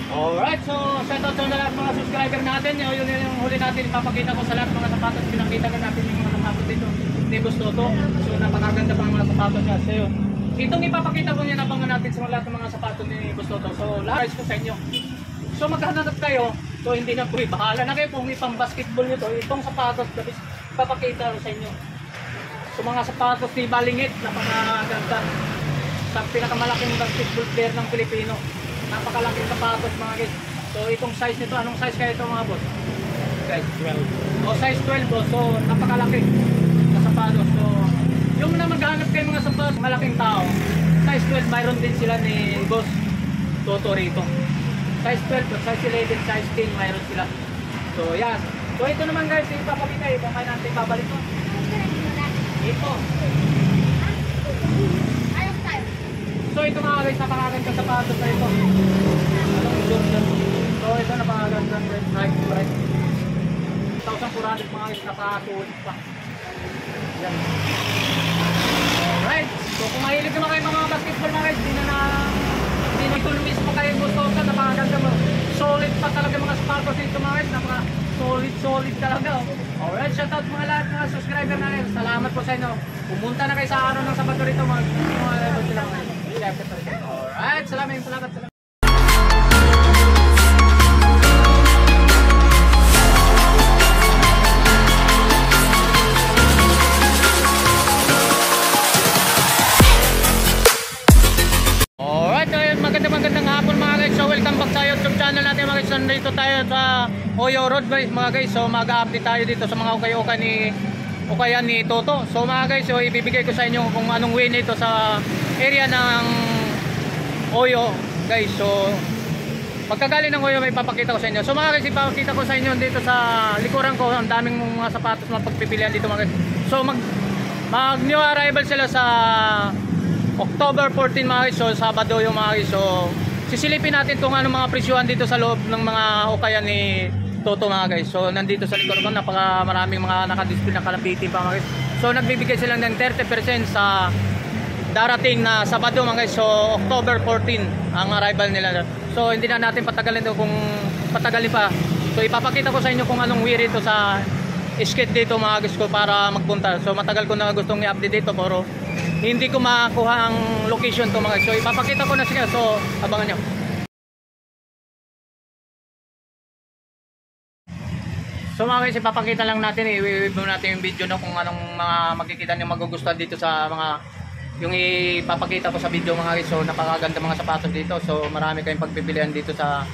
Alright, so shoutout sa lahat mga subscriber natin. Yun yung huli natin, ipapakita ko sa lahat mga sapatos. Pinakita ko natin yung mga sapatos dito ni Boss Toto. So napakaganda pa ang mga sapatos niya. So yun, itong ipapakita ko niya nabangan natin sa lahat ng mga sapatos ni Boss Toto. So lahat ko sa inyo. So maghahanap kayo, so hindi na po bahala na kayo kung may pang basketball nyo to. Itong sapatos, ipapakita ko sa inyo. So mga sapatos ni Balingit, napakaganda. Sa pinakamalaking basketball player ng Pilipino. Napakalaking sapatos mga guys. So itong size nito, anong size kaya ito mga boss? Size 12. O size 12 boss. So napakalaki na sapatos. So yung na maghanap kayo mga sapatos, malaking tao. Size 12 mayroon din sila ni Boss Toto rito. Size 12, size 11, size 10 mayroon sila. So yan. So ito naman guys, ipapakita kung kaya natin babalik to. Ito. So ito mga guys, napakaganda sapatos na ito. So ito napakaganda Nike Bright. 1,400 mga guys, napakasulit pa. Yan. Alright. So kung mahilig naman kayo mga basketball mga guys, hindi na ito mismo kayo gusto ka, napakaganda mo. Solid pa talaga mga sapatos ito mga guys, napaka-solid talaga. Alright, shoutout mga lahat mga subscriber natin. Salamat po sa inyo. Pumunta na kayo sa araw ng Sabado rito mga level sila mga guys. Alright, salamat. Alright, magandang hapon mga guys. So welcome back sa YouTube channel natin mga guys. Nandito tayo sa Oyo Road mga guys. So mag-update tayo dito sa mga ukayan ni Toto. So mga guys, so ibibigay ko sa inyo kung anong way nito sa area ng Oyo guys. So pagkagaling ng Oyo may papakita ko sa inyo. So mga guys, ipapakita ko sa inyo dito sa likuran ko ang daming mga sapatos na pagpipilian dito mga guys. So mag new arrival sila sa October 14 mga guys. So Sabado yung mga guys. So sisilipin natin kung anong mga presyuhan dito sa loob ng mga ukayan ni Toto mga guys. So nandito sa likod ko maraming mga nakadisplay na kalabiti pa mga guys. So nagbibigay sila ng 30% sa darating na Sabado mga guys. So October 14 ang arrival nila. So hindi na natin patagalin ito kung patagalin pa. So ipapakita ko sa inyo kung anong way rito sa skate dito mga guys ko para magpunta. So matagal ko na gustong i-update dito pero hindi ko makuha ang location to mga guys. So ipapakita ko na siya. So abangan nyo. So mga guys, ipapakita lang natin, i-review natin yung video no, kung anong mga makikita nyo magugustuhan dito sa mga yung ipapakita ko sa video mga guys. So napakaganda mga sapatos dito. So marami kayong pagpipilian dito sa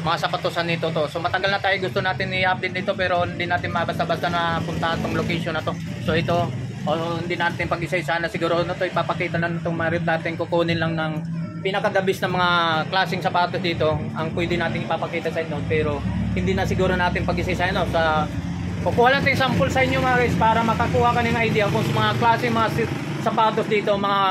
mga sapatosan nito to. So matagal na tayo gusto natin i-update dito pero hindi natin mabasta-basta na puntahan tong location na to. So ito, hindi natin pag-isa-isa na siguro na to ipapakita na itong marit natin kukunin lang ng pinakadabis na mga klaseng sapatos dito ang pwede natin ipapakita sa inyo pero hindi na siguro natin pag-isa-isa no, sa kukuha natin sample sa inyo mga guys para makakuha ka ng idea kung mga klase mga sapatos dito mga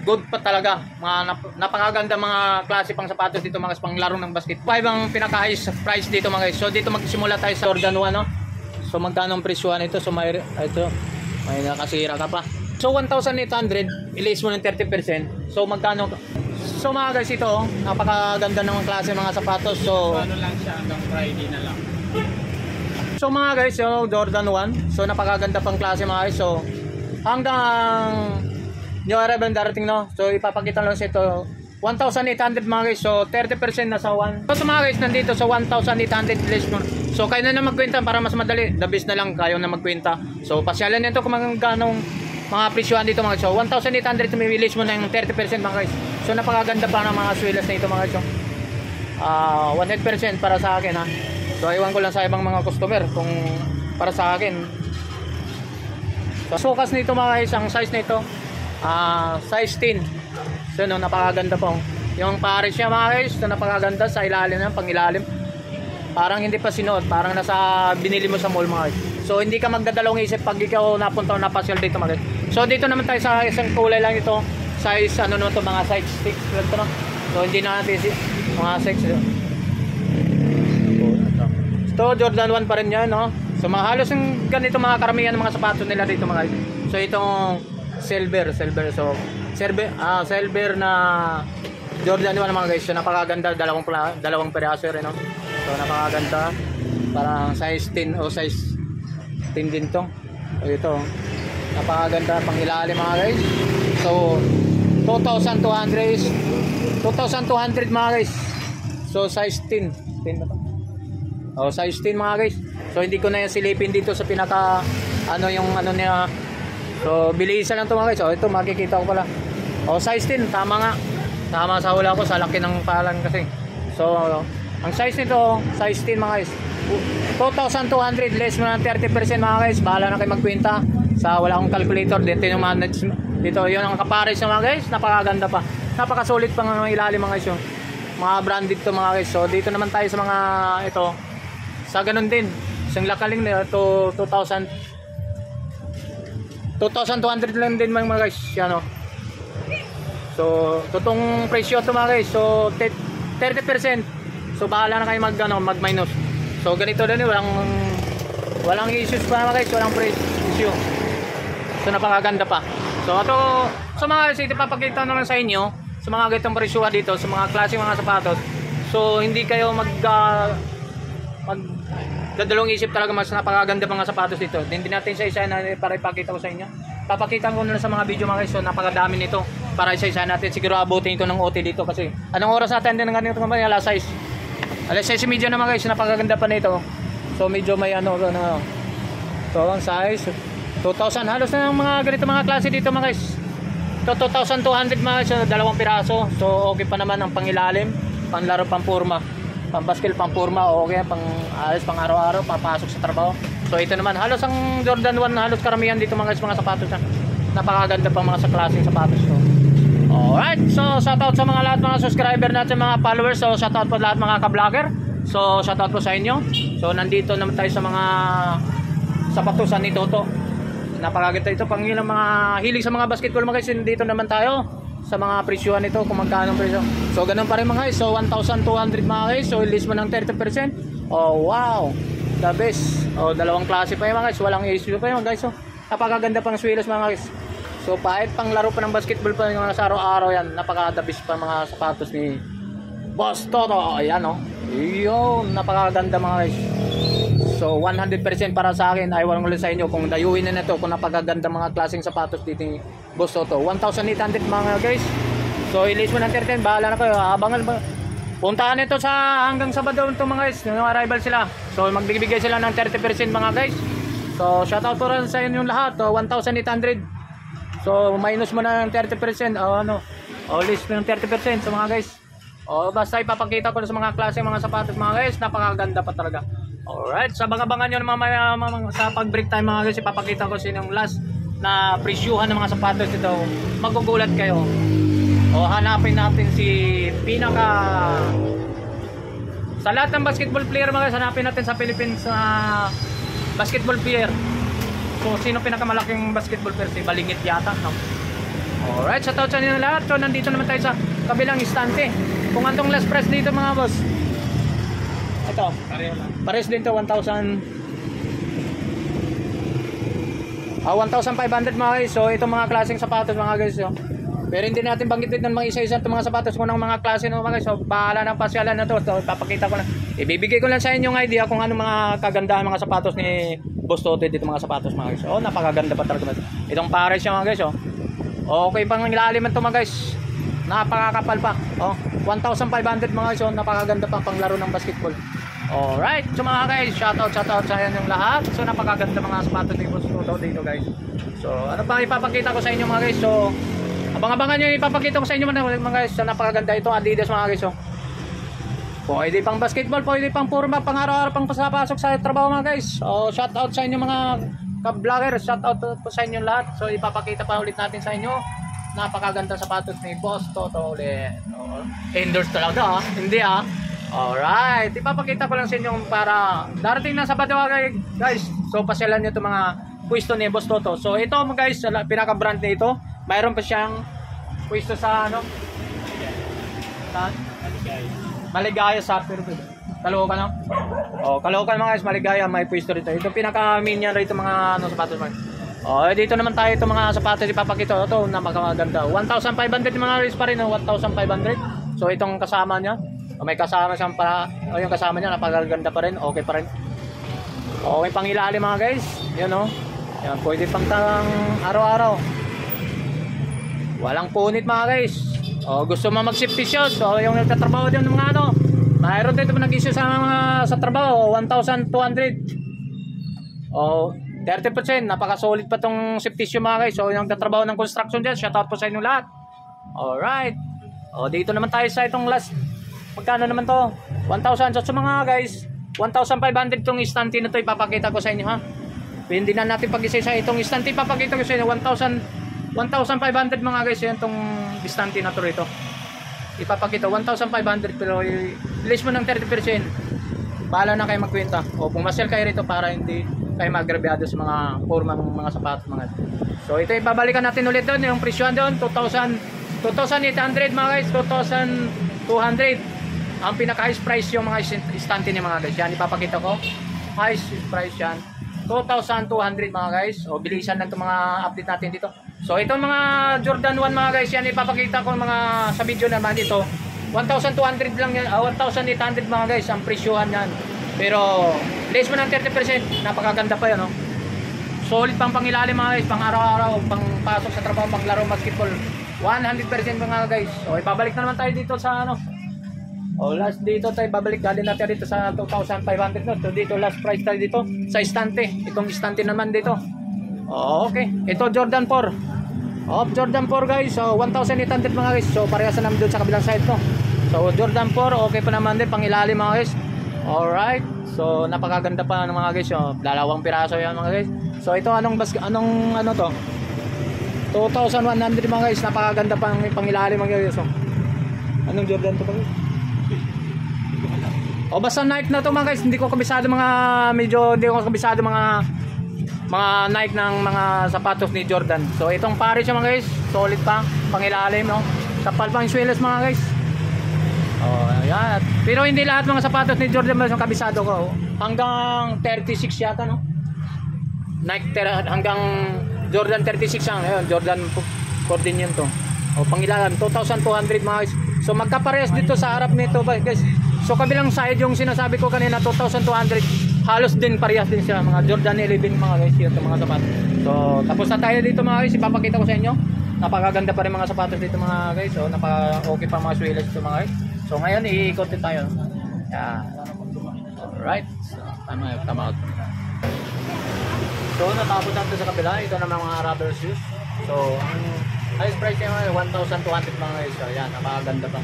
good pa talaga mga napakaganda mga klase pang sapatos dito mga pang laro ng basket. 5 ang pinaka-highest price dito mga guys. So dito magsimula tayo sa Jordan 1 no. So magkano ang presyo nito? So may nakasira ka pa. So 1,800 i-less mo ng 30%. So magkano? So mga guys ito napakaganda ng klase mga sapatos. So ano lang siya hanggang Friday na lang. So mga guys, so Jordan 1. So napakaganda pang klase mga guys. So hanggang new arrival darating no. So ipapakita lang sa ito 1,800 mga guys. So 30% na sa 1. So mga guys nandito sa 1,800 less mo. So kayo na magkwenta para mas madali. The best na lang kayo na magkwenta. So pasyalan nito kung magkanong mga presyuhan dito mga guys. So 1,800 release mo ng 30% mga guys. So napakaganda pa ng mga swilas na ito mga guys. 100% para sa akin ha. So iwan ko lang sa ibang mga customer kung para sa akin. So sukas nito mga guys, ang size nito size 10. So no, napakaganda po. Yung pares niya mga guys, so, napakaganda sa ilalim ng pangilalim. Parang hindi pa sinuot, parang nasa binili mo sa mall mga guys. So hindi ka magdadalawang isip pag ikaw napunta o napasyal dito mga guys. So dito naman tayo sa isang kulay lang ito. Size ano naman to mga size 6 lang to no. So hindi na natin mga 6. Ito Jordan 1 pa rin yan no. So halos yung ganito mga karamihan ng mga sapatos nila dito mga guys. So itong silver. So silver na Jordan 1 mga guys. So napakaganda, dalawang piraso rin, no? So napakaganda. Parang size 10 o size 10 din to. So ito, napakaganda pang ilalim mga guys. So 2,200 mga guys. So size 10 na to. Oh, size 10 mga guys. So hindi ko na yung silipin dito sa pinaka yung niya. So bilisan lang to mga guys. Oh, ito makikita ko pala. Oh, size 10, tama nga. Tama sa hula ko sa laki ng palan kasi. So ang size nito, size 10 mga guys. 2,200 less mo ng 30% mga guys. Bahala na kayo magkwenta. Sa wala akong calculator dito yung manage dito. Yun ang kapares mga guys. Napakaganda pa. Napakasulit pa ng ilalim mga guys. Yung mga branded to mga guys. So dito naman tayo sa mga ito. Sa ganun din. Isang lakaling na to 2,200 lang din mga guys. Yan o. So totoong presyo to mga guys. So 30%. So bahala na kayo mag-minus. So ganito din walang issues pa mga guys. Walang issue. So napakaganda pa. So ito sa mga guys, ipapakita naman sa inyo sa mga ganitong presyuhan dito sa mga klaseng mga sapatos. So hindi kayo dadalawang isip talaga, mas napakaganda mga sapatos dito. Hindi natin isa-isa na para ipakita ko sa inyo. Papakita ko na sa mga video mga guys. So napakadami nito para isa-isa natin. Siguro abutin ko ng OT dito kasi anong oras natin din ng ganito mga alas 6. Alas 6:30 na mga guys. Napakaganda pa nito. So medyo may so ang size 2,000 halos na ng mga ganito mga klase dito mga guys. 2,200 mga guys, dalawang piraso. So okay pa naman ang pangilalim, panlaro, pampurma, pambaskil, pampurma, okay, pang alis, pang araw-araw, papasok sa trabaho. So ito naman, halos ang Jordan 1, halos karamihan dito mga guys, mga sapatos na. Napakaganda pa mga sa klaseng sapatos to. Alright, so shoutout sa mga lahat mga subscriber natin, mga followers. So shoutout po lahat mga ka-vlogger. So shoutout po sa inyo. So nandito naman tayo sa mga sapatusan ni Toto. Napakaganda ito, pang ilang mga hilig sa mga basketball mga guys. Dito naman tayo sa mga presyuhan nito, kung magkano ang presyo. So ganun pa rin mga guys. So 1,200 mga guys. So ilis mo ng 30%. Oh wow, the best. Oh, dalawang klase pa yung mga guys. Walang issue pa yung mga guys. So napakaganda pang swilos mga guys. So kahit pang laro pa ng basketball pa yung mga sa araw-araw yan. Napaka the best pa mga sapatos ni Boss Toto. Ayan oh. Yun, napakaganda mga guys. So 100% para sa akin, ay walang ulit sa inyo kung dayuhin na ito, kung napakaganda mga klaseng sapatos dito ni Boss Toto. 1,800 mga guys. So ilis mo ng 13, bahala na kayo. Abangan ba? Puntahan ito sa hanggang Sabado ito mga guys. Yung arrival sila. So magbibigay sila ng 30% mga guys. So shoutout po rin sa inyo lahat. 1,800. So minus mo na ng 30%. List mo ng 30% sa mga guys. Basta ipapakita ko na sa mga klase mga sapatos mga guys. Napakaganda pa talaga. Alright, so abangan nyo mamaya sa pag-break time mga guys, ipapakita ko sa inyong last na presyuhan ng mga sapatos dito. Magugulat kayo. Hanapin natin si sa lahat ng basketball player mga guys, hanapin natin sa Philippines basketball player. So sino pinakamalaking basketball player? Si Balingit yata, no? Alright, sa tawad sa inyo lahat. So nandito naman tayo sa kabilang istante. Kung antong last price dito mga boss, ito, pares din to 1,500 mga guys. So itong mga klaseng sapatos mga guys. Pero hindi natin banggitin ng mga isa-isa itong mga sapatos kung anong mga klase ng mga guys. So bahala ng pasyalan na to. So papakita ko lang. Ibibigay ko lang sa inyo ng idea kung anong mga kagandahan mga sapatos ni Boss Toto dito mga sapatos mga guys. Napakaganda pa talaga. Itong pares yung mga guys. Okay pang ilalim ito mga guys. Napakakapal pa. 1,500 mga guys. Napakaganda pa pang laro ng basketball. Alright, so mga guys, shoutout sa inyo lahat. So napakaganda mga sapatos ni Boss Toto dito guys. So ano pa ipapakita ko sa inyo mga guys. So abang-abangan nyo yung ipapakita ko sa inyo mga guys. So napakaganda ito, Adidas mga guys. Pwede pang basketball, pwede pang purma, pang araw-araw, pang pasapasok sa trabaho mga guys. So shoutout sa inyo mga ka-vlogger, shoutout po sa inyo lahat. So ipapakita pa ulit natin sa inyo. Napakaganda sapatos ni Boss Toto ulit. Endorse talaga hindi Alright, ipapakita ko lang sa inyo para darating na Sabado guys. So pasyalan nyo itong mga pwesto ni Boss Toto. So ito mga guys, pinaka-brand na ito. Mayroon pa siyang pwesto sa Maligaya sa Caloocan, no? Caloocan mga guys, Maligaya, may pwesto rito. Ito pinaka-minion rito mga sapatos mga. Dito naman tayo itong mga sapatos ipapakita. Ito napakaganda. 1,500 mga guys pa rin, 1,500. So itong kasama niya, may kasama siyang yung kasama niya napakaganda pa rin, okay pa rin. Okay pang ilalim mga guys. Yan oh. Yan, pwede pang araw-araw. Walang punit mga guys. O gusto mo mag-safety shoes, so yung nagtatrabaho din ng mga ano, mayroon dito nag-issue sa trabaho, 1,200. O 30%, napaka-solid pa tong safety shoe mga guys. So yung nagtatrabaho ng construction dyan, shout out po sa inyo lahat. Alright. O dito naman tayo sa itong last. Magkano naman to? 1,000. So mga guys, 1,500 itong istante na to, ipapakita ko sa inyo ha. Hindi na natin pag-isa itong istante, ipapakita ko sa inyo 1,500 mga guys, yan itong istante na to rito. Ipapakita 1,500 pero release mo ng 30%. Bahala na kayo magkwenta. O pumasyal kayo rito para hindi kayo magrabyado sa mga formang mga sapatos mga. So ito ipabalikan natin ulit doon, yung presyo doon 2,800 mga guys, 2,200. Ang pinaka-highest price yung mga istante ni mga guys. Yan ipapakita ko. Highest price yan. 2,200 mga guys. O bilisan lang itong mga update natin dito. So itong mga Jordan 1 mga guys, yan ipapakita ko mga sa video naman dito. 1,200 lang yan, 1,800 mga guys ang presyohan yan. Pero less mo ng 30%, napakaganda pa yan, no? Solid pang pangilalim mga guys, pang araw-araw, pang pasok sa trabaho, pang laro basketball. 100% mga guys. So ibabalik na naman tayo dito sa ano. O last dito tayo babalik, galing natin dito sa 2,500 no. So dito last price tayo dito sa istante. Itong istante naman dito. Okay. Ito Jordan 4. Jordan 4 guys. So 1,800 mga guys. So parehas na naman doon sa kabilang side no. So Jordan 4 okay pa naman din, pang ilalim mga guys. Alright. So napakaganda pa ng mga guys. So dalawang piraso yan mga guys. So ito ano to? 2,100 mga guys. Napakaganda pa ng pangilalim mga guys. So, anong Jordan to mga guys? O basta Nike na to mga guys, hindi ko kabisado mga Nike ng mga sapatos ni Jordan. So itong Paris mga guys, solid pa, pangilalim no. Kapal pang swelas mga guys. Ayan. Pero hindi lahat mga sapatos ni Jordan mas kabisado ko. Hanggang 36 yata no. Nike hanggang Jordan 36 ang ayun, Jordan 4 din yun to. O pangilalim 2,200 mga guys. So magkaparehas dito sa harap nito guys. So kabilang side yung sinasabi ko kanina 2,200, halos din parehas din sila mga Jordan 11 mga guys, yung mga sapatos. So tapos na tayo dito mga guys, ipapakita ko sa inyo. Napakaganda pa rin mga sapatos dito mga guys. So napaka-okay pa mga sweelers dito mga guys. So ngayon iikot din tayo. Yeah. Alright. So, tama out. So natapos natin sa kabila, ito naman mga rubber shoes. So ang highest price niya 1,200 mga guys. So yan, napakaganda pa.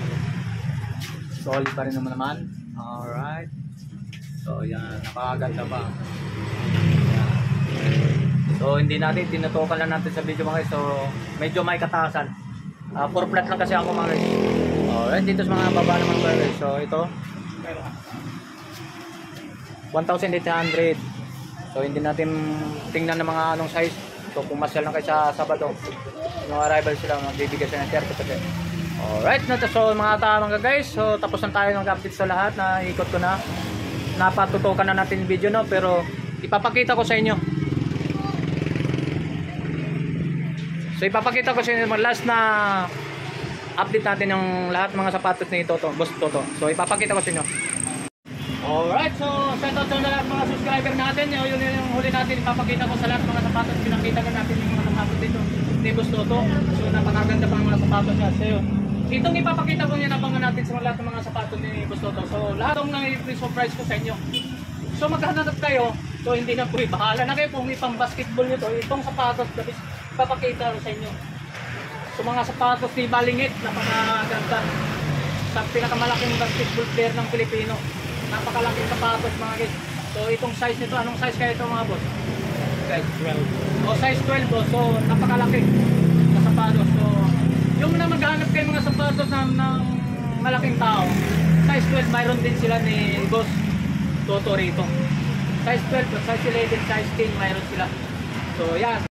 Solid pa rin naman. Alright. So yan, napakaganda pa. Yan. So hindi natin, tinutukan lang natin sa video mga guys. So medyo may kataasan. 4 flat lang kasi ako mga guys. Alright, dito sa mga baba naman mga guys. So ito 1,800. So hindi natin tingnan ng mga anong size. So pumasyal lang kayo sa Sabado. Yung arrival sila, magbibigay sila ng 30%. Alright, so mga tamang guys, so tapos na tayo ng update sa lahat, na ikot ko na, napatutukan na natin yung video no, pero ipapakita ko sa inyo. So ipapakita ko sa inyo last na update natin yung lahat mga sapatos ni Toto, Boss Toto. So ipapakita ko sa inyo. Alright, so shout out sa lahat mga subscriber natin. Yun yung huli natin, ipapakita ko sa lahat mga sapatos. Pinakita ko natin yung mga sapatos dito ni Boss Toto. So napakaganda pa ng mga sapatos niya. So itong ipapakita ko niya nabangan natin sa lahat ng mga sapatos ni Boss Toto. So lahat ng surprise ko sa inyo. So maghahanap kayo. So hindi na po, bahala na kayo kung may pang basketball nito. Itong sapatos ipapakita ko sa inyo. So mga sapatos ni Balingit, napakaganda. Sa pinakamalaking basketball player ng Pilipino. Napakalaking sapatos mga guys. So itong size nito, anong size kaya ito mga boss? Size 12. O size 12 boss. So napakalaki na sapatos. So yung na maghanap kayo mga sapatos ng malaking tao, size 12 mayroon din sila ni Boss Toto rito. Size 12, size 11, size 10 mayroon sila. So yan.